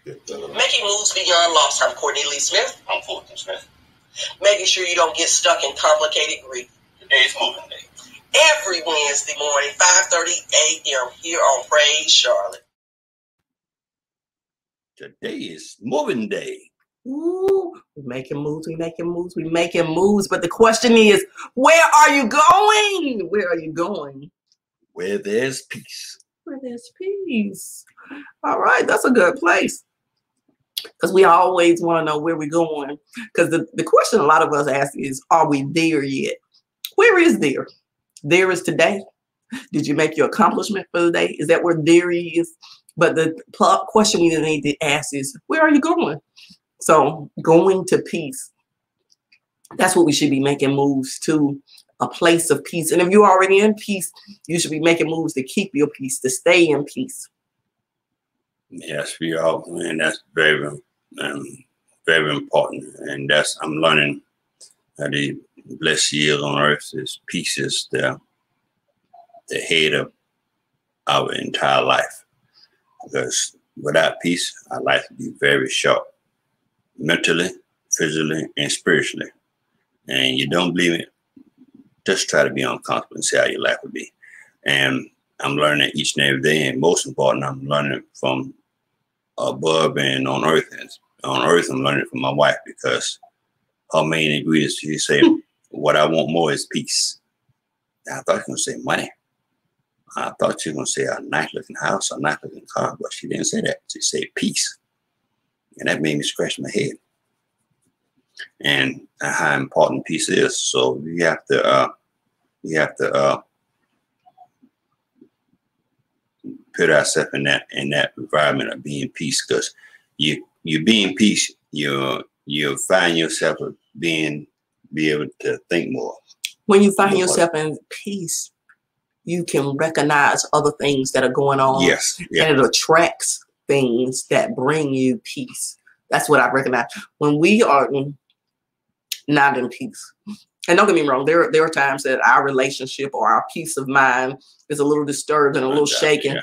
Making moves beyond loss. I'm Cortne Lee Smith. I'm Fulton Smith. Making sure you don't get stuck in complicated grief. Today's moving day. Every Wednesday morning, 5:30 a.m. here on Praise Charlotte. Today is moving day. Ooh, we're making moves, we're making moves, we're making moves. But the question is, where are you going? Where are you going? Where there's peace. Where there's peace. All right, that's a good place. Because we always want to know where we're going. Because the question a lot of us ask is, are we there yet? Where is there? There is today. Did you make your accomplishment for the day? Is that where there is? But the question we need to ask is, where are you going? So going to peace. That's what we should be making moves to, a place of peace. And if you're already in peace, you should be making moves to keep your peace, to stay in peace. Yes, we are, and that's very important. And that's, I'm learning that the blessed years on earth is peace is the head of our entire life. Because without peace, our life would be very short, mentally, physically, and spiritually. And you don't believe it, just try to be uncomfortable and see how your life would be. And I'm learning each and every day, and most important, I'm learning from above and on earth. And on earth, I'm learning from my wife, because her main ingredients, she say, what I want more is peace. I thought you were going to say money. I thought you were going to say a nice looking house, a nice looking car, but she didn't say that. She said peace. And that made me scratch my head. And how important peace is. So you have to put ourselves in that environment of being peace, because you being peace, you'll find yourself be able to think more. When you find yourself in peace, you can recognize other things that are going on. Yes. Yeah. And it attracts things that bring you peace. That's what I recognize. When we are not in peace. And don't get me wrong, there are times that our relationship or our peace of mind is a little disturbed and a little shaken. Yeah.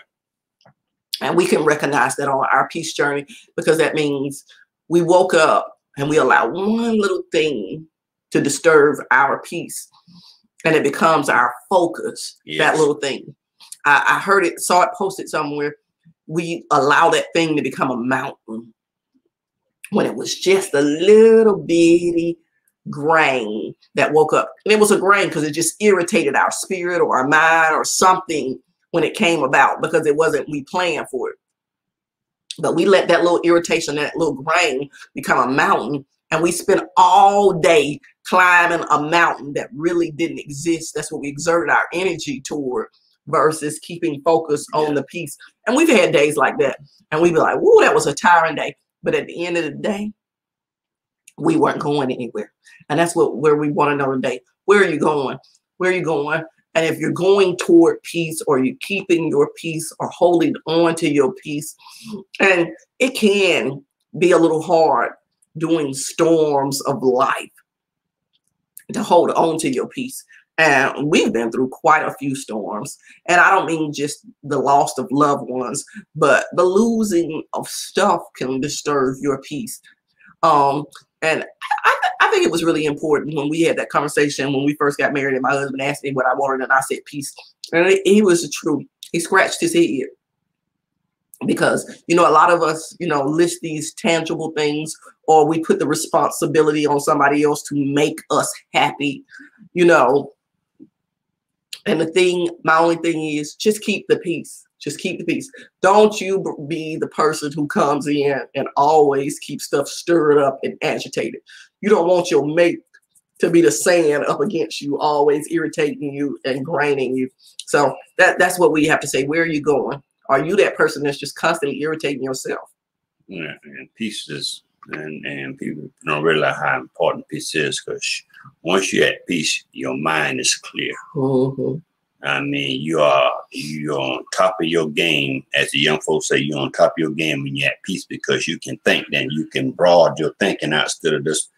And we can recognize that on our peace journey, because that means we woke up and we allow one little thing to disturb our peace. And it becomes our focus, yes. That little thing. I heard it, saw it posted somewhere. We allow that thing to become a mountain when it was just a little bitty grain that woke up. And it was a grain because it just irritated our spirit or our mind or something when it came about, because it wasn't we planned for it. But we let that little irritation, that little grain become a mountain, and we spent all day climbing a mountain that really didn't exist. That's what we exerted our energy toward, versus keeping focus on the peace. And we've had days like that, and we'd be like, whoa, that was a tiring day. But at the end of the day, we weren't going anywhere. And that's where we want to know today. Where are you going? Where are you going? And if you're going toward peace, or you're keeping your peace or holding on to your peace, and it can be a little hard during storms of life to hold on to your peace. And we've been through quite a few storms. And I don't mean just the loss of loved ones, but the losing of stuff can disturb your peace. And I think it was really important when we had that conversation when we first got married, and my husband asked me what I wanted, and I said peace. And he was the truth. He scratched his head, because, you know, a lot of us, you know, list these tangible things, or we put the responsibility on somebody else to make us happy, you know. And my only thing is, just keep the peace. Just keep the peace. Don't you be the person who comes in and always keeps stuff stirred up and agitated. You don't want your mate to be the sand up against you, always irritating you and graining you. So that's what we have to say. Where are you going? Are you that person that's just constantly irritating yourself? Yeah, and peace is, and people don't realize how important peace is, because once you're at peace, your mind is clear. Mm-hmm. I mean, you're on top of your game. As the young folks say, you're on top of your game when you're at peace, because you can think. Then you can broaden your thinking out, instead of just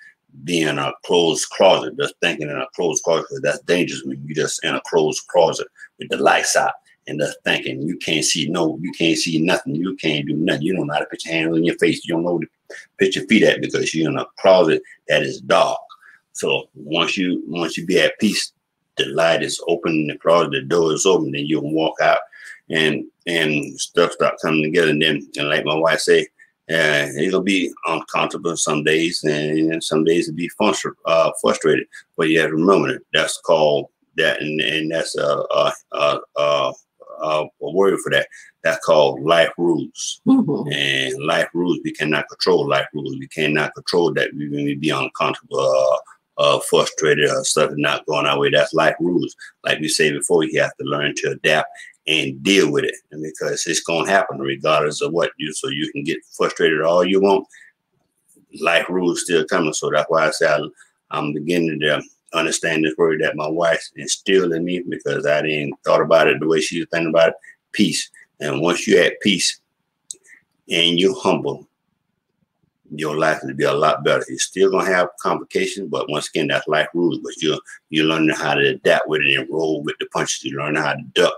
being in a closed closet, just thinking in a closed closet. That's dangerous when you're just in a closed closet with the lights out and just thinking. You can't see you can't see nothing. You can't do nothing. You don't know how to put your hands on your face. You don't know to put your feet at because you're in a closet that is dark. So once you be at peace, the light is open in the closet, the door is open, then you can walk out and stuff start coming together. And then, and like my wife say, it'll be uncomfortable some days, and some days it'll be frustrated. But you have to remember that's called that, and that's a word for that. That's called life rules. And life rules, we cannot control life rules. We cannot control that. We may be uncomfortable, frustrated, or stuff not going our way. That's life rules. Like we say before, you have to learn to adapt and deal with it, and because it's going to happen regardless of what you. So you can get frustrated all you want. Life rules still coming. So that's why I say I'm beginning to understand this word that my wife instilled in me, because I didn't thought about it the way she was thinking about it. Peace. And once you're at peace and you're humble, your life will be a lot better. You're still gonna have complications, but once again, that's life rules. But you're learning how to adapt with it and roll with the punches. You learn how to duck,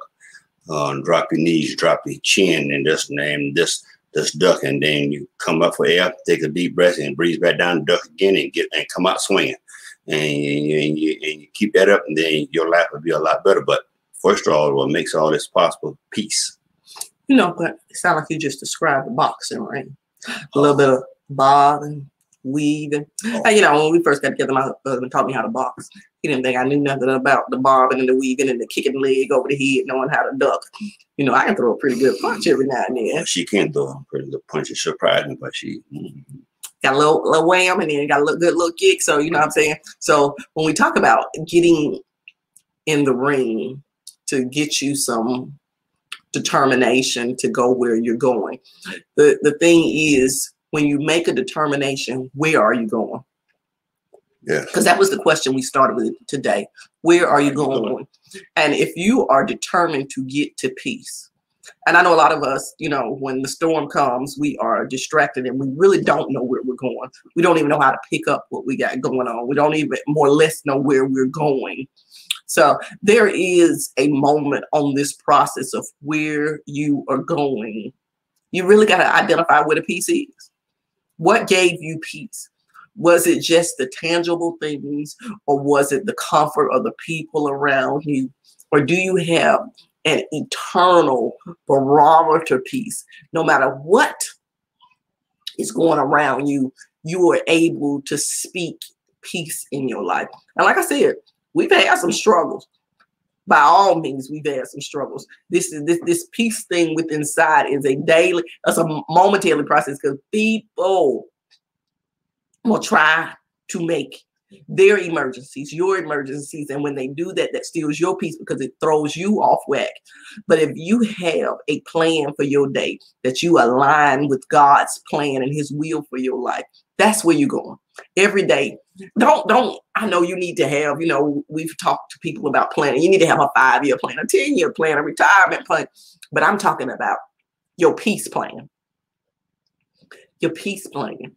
drop your knees, drop your chin, and just duck, and then you come up for air, take a deep breath, and breathe back down, duck again, and come out swinging. And you keep that up, and then your life will be a lot better. But first of all, what makes all this possible? Peace. You know, but it sounds like you just described the boxing ring. A little bit of bob and weave. And you know, when we first got together, my husband taught me how to box. He didn't think I knew nothing about the bobbing and the weaving and the kicking the leg over the head, knowing how to duck. You know, I can throw a pretty good punch every now and then. Well, she can throw a pretty good punch. It's surprising, but she got a little wham, and then got a good little kick. So you know what I'm saying? So when we talk about getting in the ring to get you some determination to go where you're going, the thing is, when you make a determination, where are you going? Yeah. Because that was the question we started with today. Where are you going? And if you are determined to get to peace, and I know a lot of us, you know, when the storm comes, we are distracted and we really don't know where we're going. We don't even know how to pick up what we got going on. We don't even more or less know where we're going. So there is a moment on this process of where you are going. You really got to identify where the peace is. What gave you peace? Was it just the tangible things, or was it the comfort of the people around you? Or do you have an eternal barometer peace? No matter what is going around you, you are able to speak peace in your life. And like I said, we've had some struggles. By all means, we've had some struggles. This peace thing within inside is it's a momentary process, because people will try to make their emergencies your emergencies, and when they do that, that steals your peace because it throws you off whack. But if you have a plan for your day, that you align with God's plan and his will for your life, that's where you're going every day. Don't I know you need to have, you know, we've talked to people about planning. You need to have a 5-year plan, a 10-year plan, a retirement plan. But I'm talking about your peace plan. Your peace plan.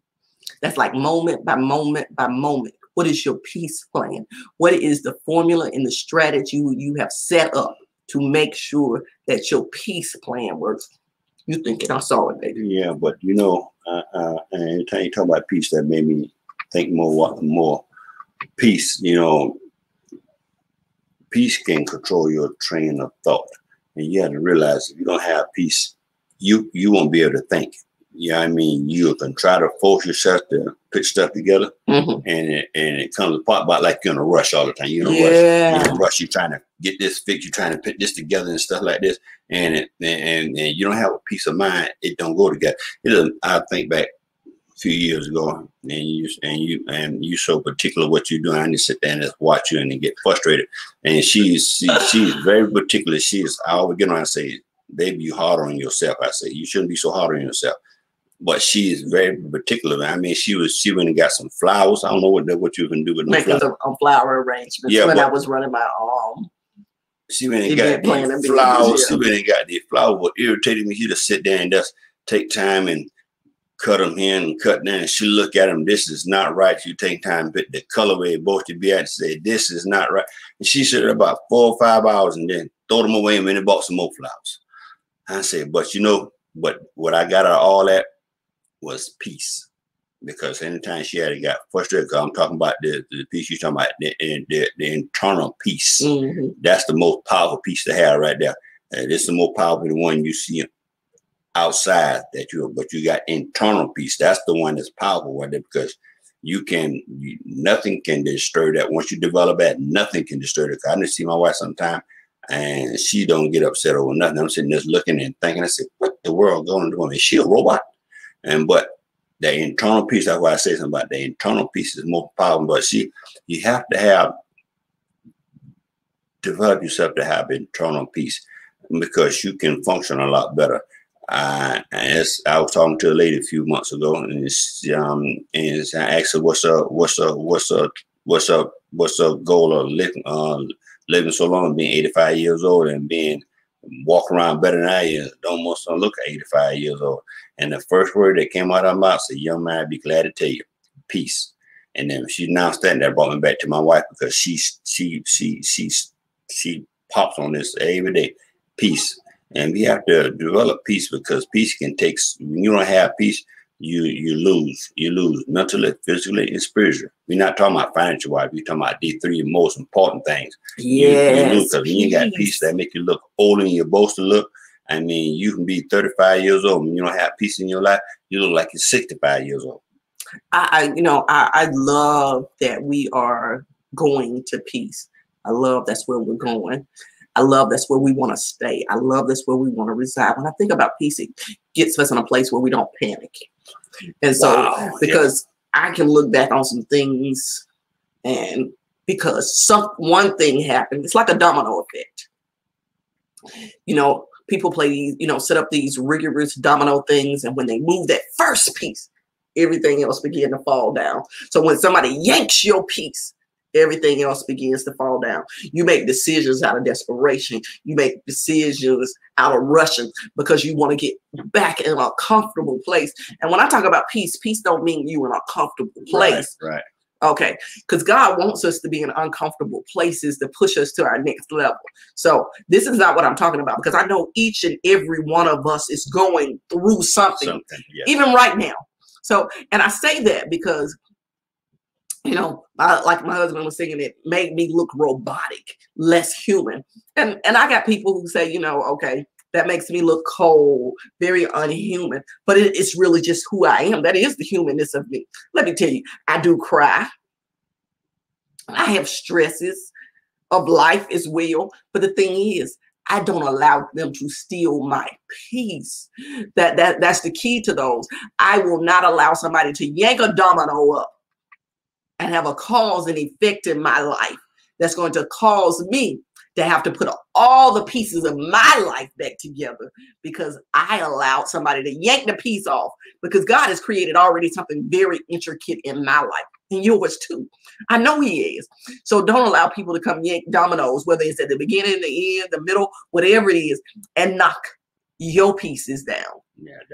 That's like moment by moment by moment. What is your peace plan? What is the formula and the strategy you have set up to make sure that your peace plan works? You thinking I saw it, baby. Yeah, but you know, and every time you talk about peace, that made me think more peace. You know, peace can control your train of thought, and you have to realize if you don't have peace, you won't be able to think. Yeah, I mean, you can try to force yourself to put stuff together, and it comes apart. But like you're in a rush all the time. You're in a rush. You're in a rush. You're trying to get this fixed. You're trying to put this together and stuff like this. And you don't have a peace of mind. It don't go together. I think back a few years ago, and you so particular what you're doing. I need to sit there and just watch you and then get frustrated. And she's very particular. I always get on and say, "Baby, you hard on yourself." I say, "You shouldn't be so hard on yourself." But she is very particular. I mean, she went and got some flowers. I don't know what you can do with making some flower arrangements. Yeah, when I was running my she went and got these flowers. She went and got these flowers. What irritated me, she just sit there and just take time and cut them in and cut down. And she look at them. This is not right. You take time, put the colorway both to be at, say this is not right. And she said about 4 or 5 hours, and then throw them away and went and bought some more flowers. I said, but you know, what I got out of all that was peace. Because anytime she had got frustrated, because I'm talking about the peace, you're talking about the internal peace. That's the most powerful peace to have right there. This is the most powerful one you see outside but you got internal peace. That's the one that's powerful right there, because nothing can disturb that. Once you develop that, nothing can disturb it. I didn't see my wife sometime, and she don't get upset over nothing. I'm sitting there looking and thinking, I said, what the world going on? Is she a robot? But the internal peace, that's why I say something about the internal peace is more powerful. But you have to develop yourself to have internal peace, because you can function a lot better. I was talking to a lady a few months ago, and I asked her what's her goal of living so long, being 85 years old and being walk around better than I am. Don't look at 85 years old. And the first word that came out of her mouth said, "Young man, I'd be glad to tell you, peace." And then she announced that brought me back to my wife, because she pops on this every day, peace. And we have to develop peace, because peace can take, when you don't have peace, you lose mentally, physically, and spiritually. We're not talking about financial wise. We're talking about the three most important things. Yes, you lose, because when you got peace, that make you look older than you're supposed to look. I mean, you can be 35 years old. When you don't have peace in your life, you look like you're 65 years old. I love that we are going to peace. I love that's where we're going. I love that's where we want to stay. I love that's where we want to reside. When I think about peace, it gets us in a place where we don't panic. And so, because I can look back on some things, and because one thing happened, it's like a domino effect. People play these, set up these rigorous domino things, and when they move that first piece, everything else begins to fall down. So when somebody yanks your piece, everything else begins to fall down. You make decisions out of desperation. You make decisions out of rushing because you want to get back in a comfortable place. And when I talk about peace don't mean you in a comfortable place. Right. Okay. Because God wants us to be in uncomfortable places to push us to our next level. So this is not what I'm talking about, because I know each and every one of us is going through something. Even right now. So, and I say that because like my husband was saying, it made me look robotic, less human. And I got people who say, okay, that makes me look cold, very unhuman. But it's really just who I am. That is the humanness of me. Let me tell you, I do cry. I have stresses of life as well. But the thing is, I don't allow them to steal my peace. That's the key to those. I will not allow somebody to yank a domino up and have a cause and effect in my life that's going to cause me to have to put all the pieces of my life back together, because I allowed somebody to yank the piece off, because God has created already something very intricate in my life, and yours too. I know he is. So don't allow people to come yank dominoes, whether it's at the beginning, the end, the middle, whatever it is, and knock your pieces down.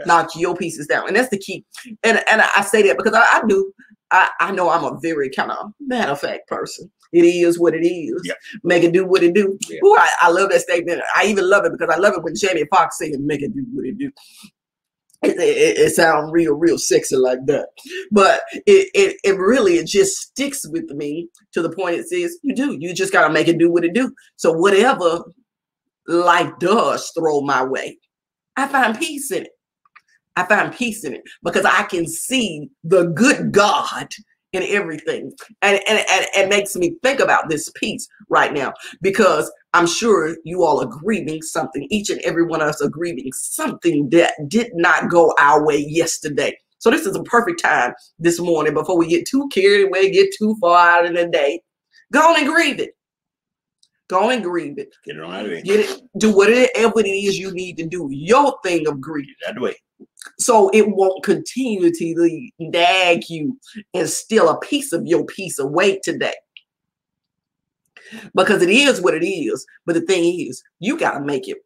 Knock your pieces down. And that's the key. And I say that because I know I'm a very kind of matter of fact person. It is what it is. Yep. Make it do what it do. Yep. Ooh, I love that statement. I even love it because I love it when Jamie Foxx says, "Make it do what it do." It sounds real sexy like that. But it really just sticks with me to the point it says you just got to make it do what it do. So whatever life does throw my way, I find peace in it. I find peace in it because I can see the good God in everything. And it makes me think about this peace right now, because I'm sure you all are grieving something. Each and every one of us are grieving something that did not go our way yesterday. So this is a perfect time this morning, before we get too carried away, get too far out in the day. Go on and grieve it. Go and grieve it. Get it on out of the way. Get it. Do whatever it is you need to do. Your thing of grief. Get out of the way. So it won't continue to nag you and steal a piece of your peace away today. Because it is what it is. But the thing is, you got to make it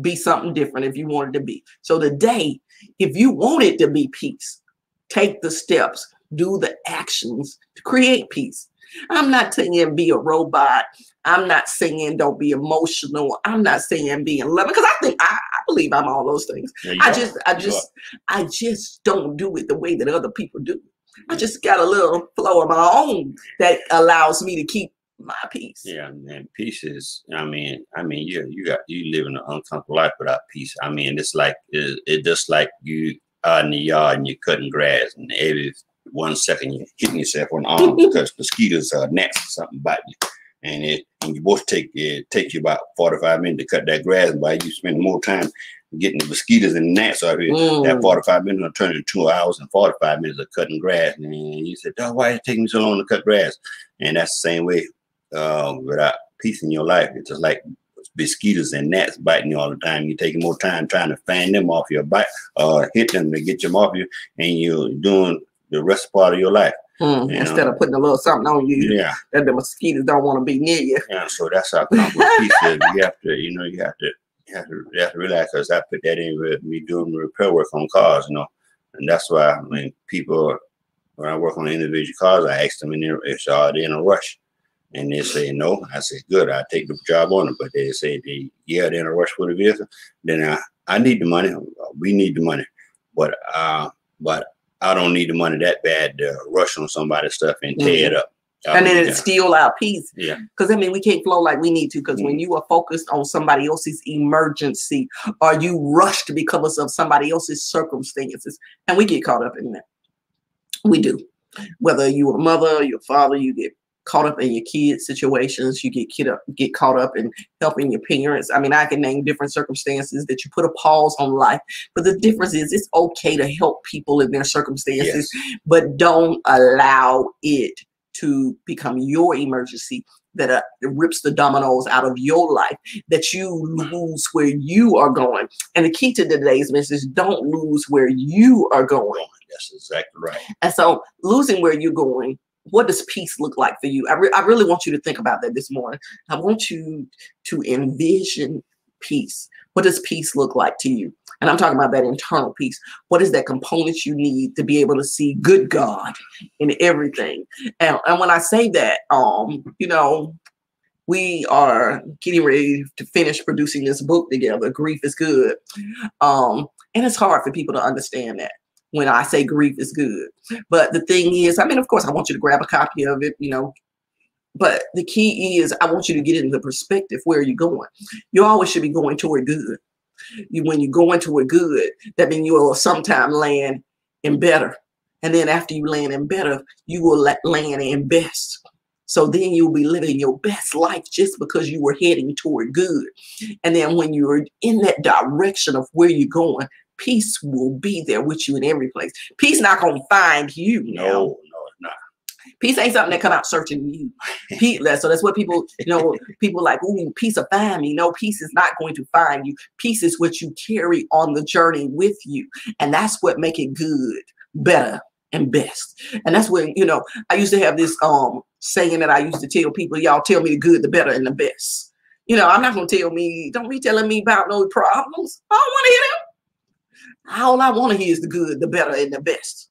be something different if you want it to be. So today, if you want it to be peace, take the steps, do the actions to create peace. I'm not saying be a robot. I'm not saying don't be emotional. I'm not saying be in love, because I believe I'm all those things. Yeah, I just don't do it the way that other people do. I just got a little flow of my own that allows me to keep my peace. Yeah, and peace is, I mean, you live in an uncomfortable life without peace. I mean, it's like it just like you are in the yard and you're cutting grass, and every 1 second you're hitting yourself on the arm because mosquitoes or gnats or something bite you, and you both take you about 45 minutes to cut that grass, and by you spend more time getting the mosquitoes and gnats out here. That 45 minutes will turn into 2 hours and 45 minutes of cutting grass, and you said, "Oh, why is it taking me so long to cut grass?" And that's the same way. Without peace in your life, it's just like mosquitoes and gnats biting you all the time. You're taking more time trying to fan them off your bite, hit them to get them off you, and you're doing the rest part of your life. Instead of putting a little something on you, that the mosquitoes don't want to be near you. Yeah, so that's how comfortable peace is. You have to realize, because I put that in with me doing repair work on cars, and that's why when I work on individual cars, I ask them are they in a rush? And they say no. I say, good, I'll take the job on it. But they say, they're in a rush for the vehicle. Then I need the money. We need the money. But I don't need the money that bad to rush on somebody's stuff and tear it up. And then it steal our peace. Yeah. Because, we can't flow like we need to. Because when you are focused on somebody else's emergency, or you rushed because of somebody else's circumstances, and we get caught up in that. We do. Whether you're a mother or your father, you get caught up in your kids' situations, you get caught up in helping your parents. I can name different circumstances that you put a pause on life. But the difference is it's okay to help people in their circumstances, but don't allow it to become your emergency that rips the dominoes out of your life, that you lose where you are going. And the key to today's message, don't lose where you are going. That's exactly right. And so losing where you're going, what does peace look like for you? I really want you to think about that this morning. I want you to envision peace. What does peace look like to you? And I'm talking about that internal peace. What is that component you need to be able to see good God in everything? And when I say that, we are getting ready to finish producing this book together, Grief is Good. And it's hard for people to understand that when I say grief is good. But the thing is, of course, I want you to grab a copy of it, but the key is I want you to get into the perspective where you're going. You always should be going toward good. When you go into it good, that means you will sometime land in better. And then after you land in better, you will land in best. So then you'll be living your best life just because you were heading toward good. And then when you're in that direction of where you're going, peace will be there with you in every place. Peace not gonna find you. No, it's not. Peace ain't something that come out searching you. So that's what people, people like, ooh, peace will find me. No, peace is not going to find you. Peace is what you carry on the journey with you. And that's what make it good, better, and best. And that's when, I used to have this saying that I used to tell people, y'all tell me the good, the better, and the best. I'm not gonna don't be telling me about no problems. I don't want to hear them. All I want to hear is the good, the better, and the best.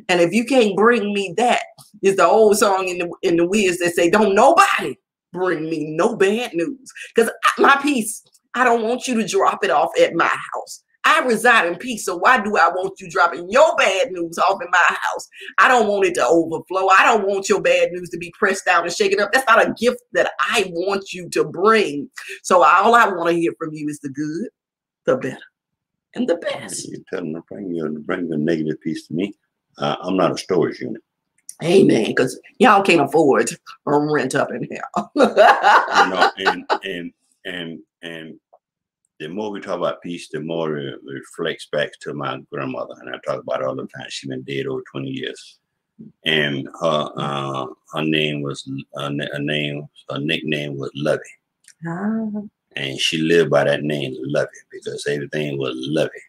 And if you can't bring me that, it's the old song in the Wiz that say, don't nobody bring me no bad news. Because my peace, I don't want you to drop it off at my house. I reside in peace, so why do I want you dropping your bad news off in my house? I don't want it to overflow. I don't want your bad news to be pressed down and shaken up. That's not a gift that I want you to bring. So all I want to hear from you is the good, the better, and the best. You tell them to bring the negative piece to me. I'm not a storage unit. Amen. Because y'all can't afford to rent up in here. And the more we talk about peace, the more it reflects back to my grandmother, and I talk about it all the time. She's been dead over 20 years, and her nickname was Lovey, and she lived by that name, Lovey, because everything was Lovey.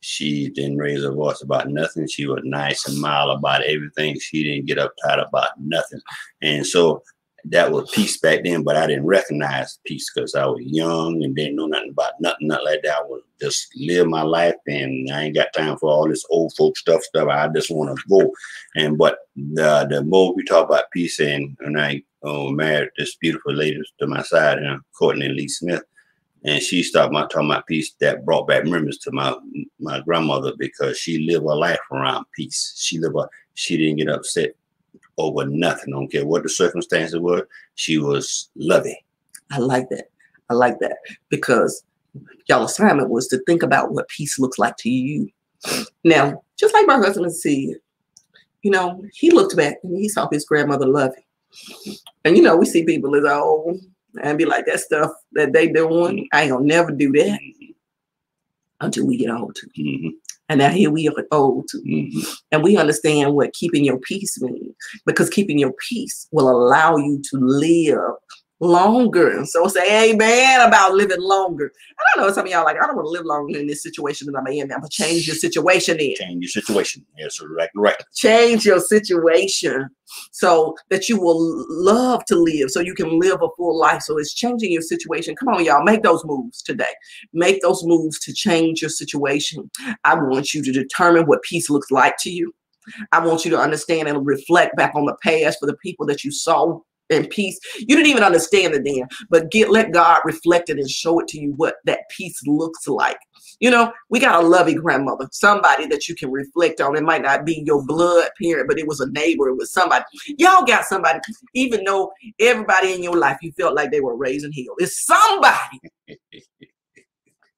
She didn't raise her voice about nothing. She was nice and mild about everything. She didn't get uptight about nothing, and so that was peace back then, but I didn't recognize peace because I was young and didn't know nothing about nothing like that. I was just live my life, and I ain't got time for all this old folk stuff. I just want to go. But the more we talk about peace, and I married this beautiful lady to my side, Cortne Lee Smith, and she started talking about peace. That brought back memories to my grandmother, because she lived her life around peace. She didn't get upset over nothing. Don't care what the circumstances were. She was loving. I like that. I like that, because y'all assignment was to think about what peace looks like to you. Now, just like my husband said, he looked back and he saw his grandmother loving. And we see people as old and be like, that stuff that they doing, I ain't gonna never do that until we get old too. And now here we are old too. And we understand what keeping your peace means, because keeping your peace will allow you to live longer. So say amen about living longer. I don't know, some of y'all like, I don't want to live longer in this situation that I'm in. I'm gonna change your situation then. Change your situation. Yes, right. Change your situation so that you will love to live, so you can live a full life. So it's changing your situation. Come on, y'all, make those moves today. Make those moves to change your situation. I want you to determine what peace looks like to you. I want you to understand and reflect back on the past for the people that you saw in peace. You didn't even understand it then, but let God reflect it and show it to you what that peace looks like. We got a loving grandmother, somebody that you can reflect on. It might not be your blood parent, but it was a neighbor. It was somebody. Y'all got somebody, even though everybody in your life, you felt like they were raising hell. It's somebody.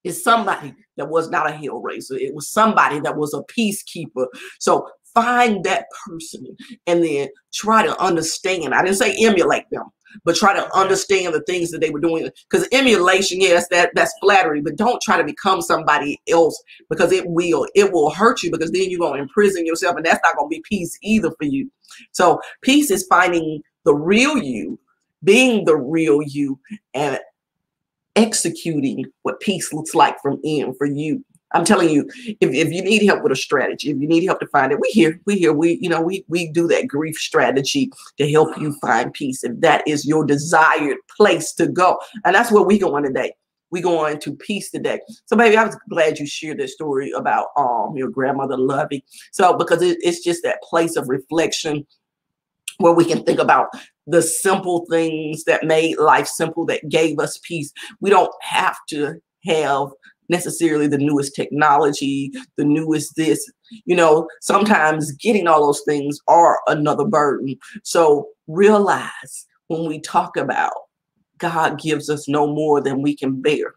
It's somebody that was not a hell raiser. It was somebody that was a peacekeeper. So find that person and then try to understand. I didn't say emulate them, but try to understand the things that they were doing. Because emulation, yes, that's flattery, but don't try to become somebody else, because it will hurt you, because then you're going to imprison yourself, and that's not going to be peace either for you. So peace is finding the real you, being the real you, and executing what peace looks like from in for you. I'm telling you, if you need help with a strategy, if you need help to find it, we do that grief strategy to help you find peace. If that is your desired place to go. And that's where we going today. We going to peace today. So baby, I was glad you shared this story about your grandmother loving. So because it's just that place of reflection where we can think about the simple things that made life simple, that gave us peace. We don't have to have necessarily the newest technology, the newest this, sometimes getting all those things are another burden. So realize when we talk about God gives us no more than we can bear,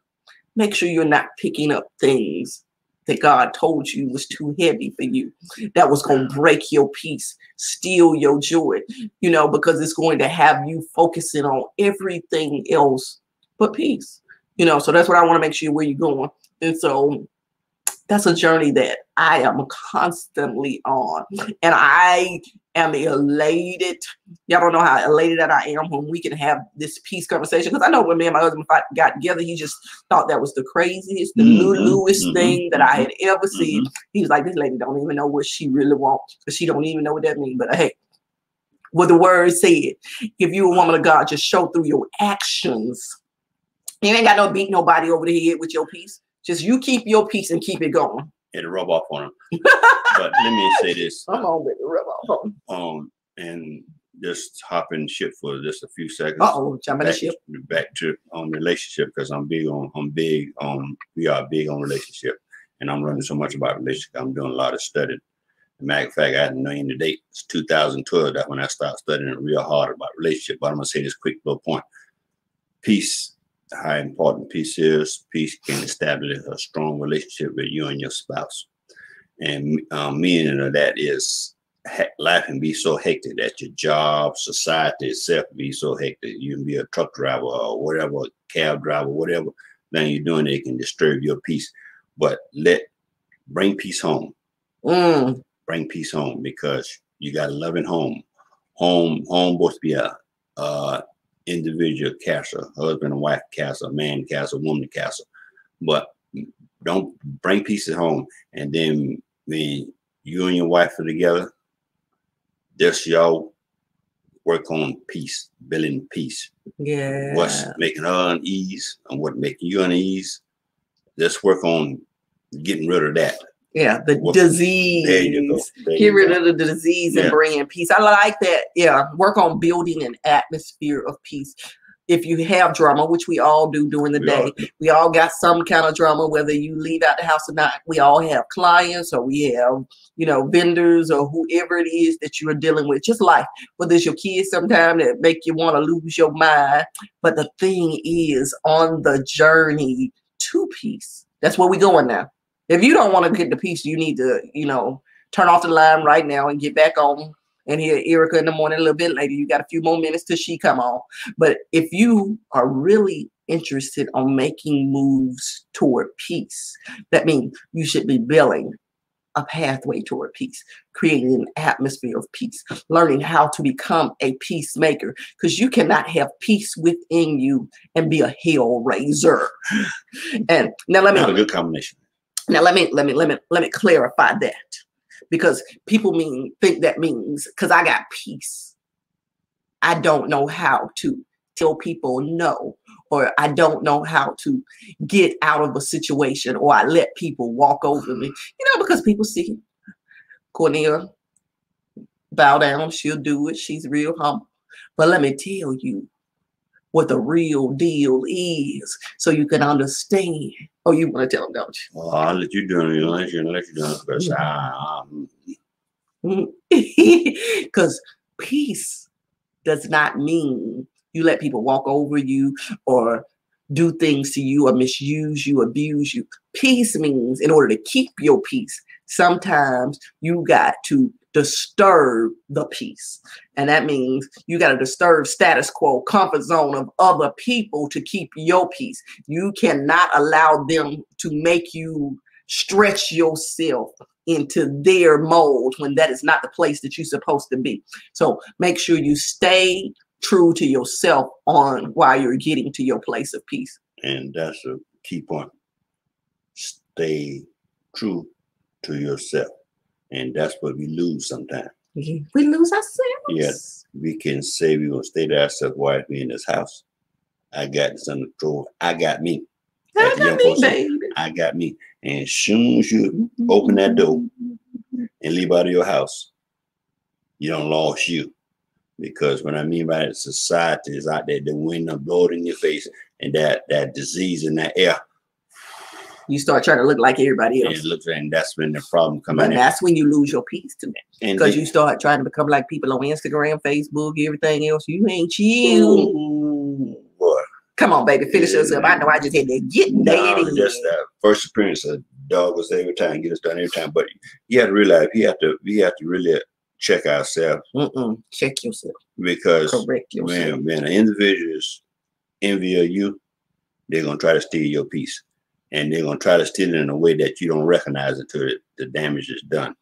make sure you're not picking up things that God told you was too heavy for you, that was going to break your peace, steal your joy, because it's going to have you focusing on everything else but peace. So that's what I want to make sure where you're going. And so that's a journey that I am constantly on. And I am elated. Y'all don't know how elated that I am when we can have this peace conversation. Because I know when me and my husband got together, he just thought that was the craziest, the newest thing that I had ever seen. He was like, this lady don't even know what she really wants, because she don't even know what that means. But hey, what the word said, if you're a woman of God, just show through your actions. You ain't got no beat nobody over the head with your peace. Just you keep your peace and keep it going. It'll rub off on them. But let me say this. I'm on with it. Rub off on. And just hopping ship for just a few seconds. Jumping the ship. Back to relationship, because we are big on relationship. And I'm learning so much about relationship. I'm doing a lot of studying. As a matter of fact, I hadn't known the date. It's 2012 that when I started studying real hard about relationship. But I'm gonna say this quick little point. Peace. How important peace is. Peace can establish a strong relationship with you and your spouse. And meaning of that is life can be so hectic that your job, society itself be so hectic. You can be a truck driver or whatever, cab driver, whatever thing you're doing, it can disturb your peace. But bring peace home. Bring peace home, because you got a loving home. Home supposed to be a individual castle, husband and wife castle, man castle, woman castle. But don't bring peace at home. And then when you and your wife are together, just y'all work on peace, building peace. Yeah. What's making her unease and what making you unease? Let's work on getting rid of that. Yeah, the disease. There you go. Get rid of the disease and bring in peace. I like that. Yeah, work on building an atmosphere of peace. If you have drama, which we all do during the day, we all got some kind of drama, whether you leave out the house or not. We all have clients, or we have, you know, vendors, or whoever it is that you are dealing with. Just life. Whether it's your kids sometimes that make you want to lose your mind. But the thing is, on the journey to peace, that's where we're going now. If you don't want to get the peace, you need to, you know, turn off the line right now and get back on and hear Erica in the morning a little bit later. You got a few more minutes till she come on. But if you are really interested on making moves toward peace, that means you should be building a pathway toward peace, creating an atmosphere of peace, learning how to become a peacemaker, because you cannot have peace within you and be a hell raiser. And now let me, not a good combination. Now let me clarify that, because people think that means because I got peace, I don't know how to tell people no, or I don't know how to get out of a situation, or I let people walk over me, you know, because people see Cornelia bow down, she'll do it, she's real humble. But let me tell you what the real deal is, so you can understand. Oh, you want to tell them, don't you? Well, I'll let you do it. I'll let you do it because peace does not mean you let people walk over you or do things to you or misuse you, abuse you. Peace means, in order to keep your peace, sometimes you got to disturb the peace. And that means you got to disturb status quo, comfort zone of other people to keep your peace. You cannot allow them to make you stretch yourself into their mold when that is not the place that you're supposed to be. So make sure you stay true to yourself on while you're getting to your place of peace. And that's a key point. Stay true to yourself. And that's what we lose sometimes. We lose ourselves. Yes, we can say we're going to stay to ourselves while we're in this house. I got this under control. I got me. I got me, baby. I got me. And as soon as you open that door and leave out of your house, you don't lost you. Because what I mean by that, society is out there, the wind of blood in your face, and that disease in that air. You start trying to look like everybody else. And that's when the problem comes in. But that's when you lose your peace too. Because you start trying to become like people on Instagram, Facebook, everything else. You ain't chill. Ooh, boy. Come on, baby, finish us up. I know I just had to get that in. That's the first appearance of dog was every time, get us done every time. But you have to realize we have to really check ourselves. Check yourself. Because correct yourself. When an individual is envy of you, they're gonna try to steal your peace. And they're going to try to steal it in a way that you don't recognize until the damage is done.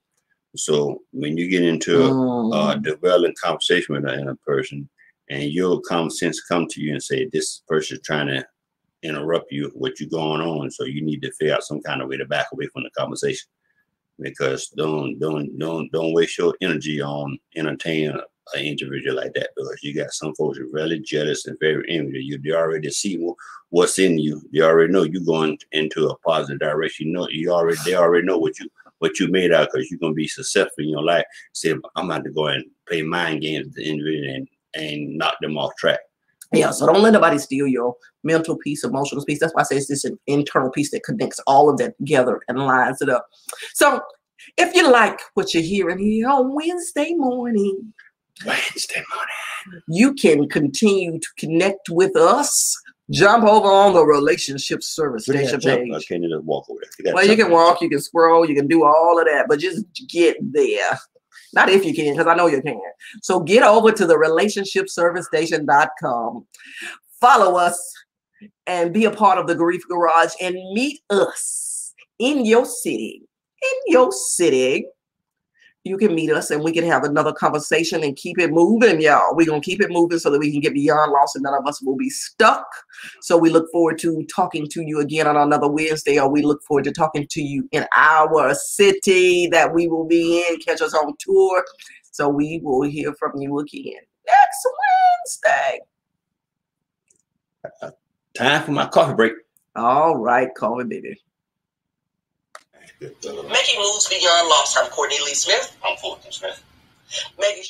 So when you get into a developing conversation with a person, and your common sense come to you and say, this person is trying to interrupt you, what you're going on, so you need to figure out some kind of way to back away from the conversation. Because don't waste your energy on entertaining an individual like that, because you got some folks who are really jealous and very envious. They already see what's in you. They already know you're going into a positive direction. They already know what you made out, because you're gonna be successful in your life. Say, I'm about to go and play mind games with the individual and knock them off track. Yeah, so don't let nobody steal your mental peace, emotional peace. That's why I say it's this internal peace that connects all of that together and lines it up. So if you like what you're hearing here on Wednesday morning, you can continue to connect with us. Jump over on the relationship service station page. I can't just walk over there. Well, you can walk, you can scroll, you can do all of that, but just get there. Not if you can, because I know you can. So get over to the relationshipservicestation.com. Follow us and be a part of the Grief Garage and meet us in your city. In your city. You can meet us and we can have another conversation and keep it moving, y'all. We're going to keep it moving so that we can get beyond loss and none of us will be stuck. So we look forward to talking to you again on another Wednesday, or we look forward to talking to you in our city that we will be in. Catch us on tour. So we will hear from you again. next Wednesday. Time for my coffee break. All right, coffee baby. Making moves beyond loss. I'm Cortne Lee Smith. I'm Fulton Smith. Making